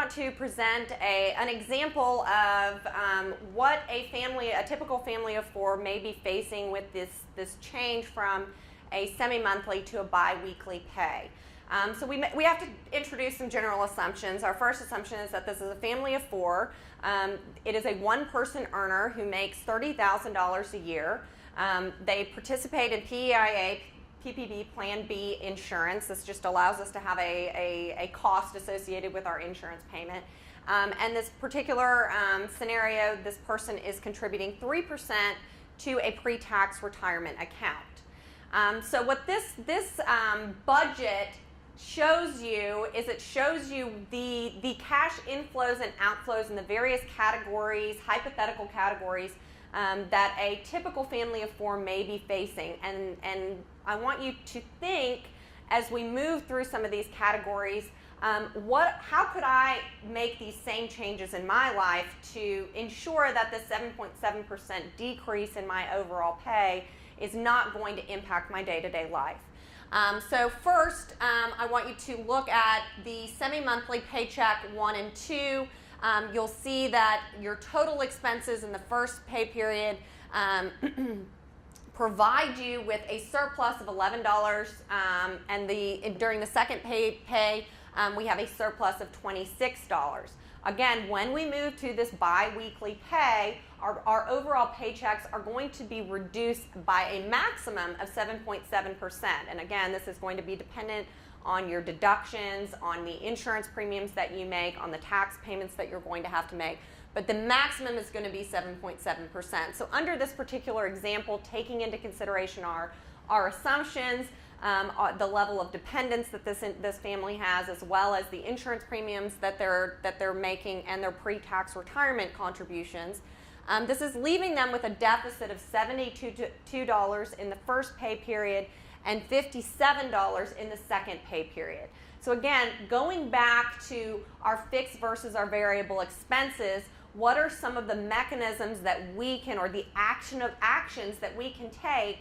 want to present an example of what a typical family of four may be facing with this change from a semi-monthly to a bi-weekly pay. So we have to introduce some general assumptions. Our first assumption is that this is a family of four. It is a one-person earner who makes $30,000 a year. They participate in PEIA, PPB Plan B insurance. This just allows us to have a cost associated with our insurance payment. And this particular scenario, this person is contributing 3% to a pre-tax retirement account. So what this budget shows you is it shows you the cash inflows and outflows in the various categories, hypothetical categories, that a typical family of four may be facing. And I want you to think, as we move through some of these categories, how could I make these same changes in my life to ensure that the 7.7% decrease in my overall pay is not going to impact my day-to-day life? So first, I want you to look at the semi-monthly paycheck 1 and 2. You'll see that your total expenses in the first pay period provide you with a surplus of $11, and during the second pay we have a surplus of $26. Again, when we move to this bi-weekly pay, our overall paychecks are going to be reduced by a maximum of 7.7%. And again, this is going to be dependent on your deductions, on the insurance premiums that you make, on the tax payments that you're going to have to make. But the maximum is going to be 7.7%. So under this particular example, taking into consideration our assumptions, the level of dependence that this family has, as well as the insurance premiums that they're making and their pre-tax retirement contributions, this is leaving them with a deficit of $72 in the first pay period and $57 in the second pay period. So again, going back to our fixed versus our variable expenses, what are some of the mechanisms that we can, or the actions that we can take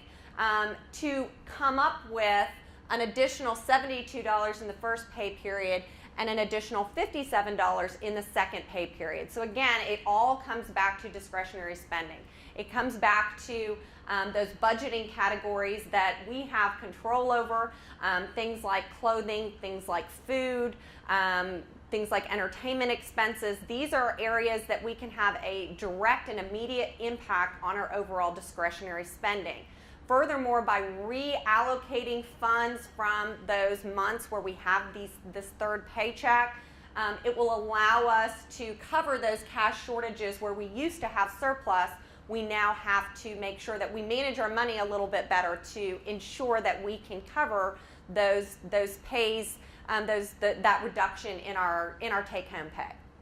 to come up with an additional $72 in the first pay period and an additional $57 in the second pay period. So again, it all comes back to discretionary spending. It comes back to those budgeting categories that we have control over, things like clothing, things like food, things like entertainment expenses. These are areas that we can have a direct and immediate impact on our overall discretionary spending. Furthermore, by reallocating funds from those months where we have this third paycheck, it will allow us to cover those cash shortages where we used to have surplus. We now have to make sure that we manage our money a little bit better to ensure that we can cover those pays, that reduction in our take-home pay.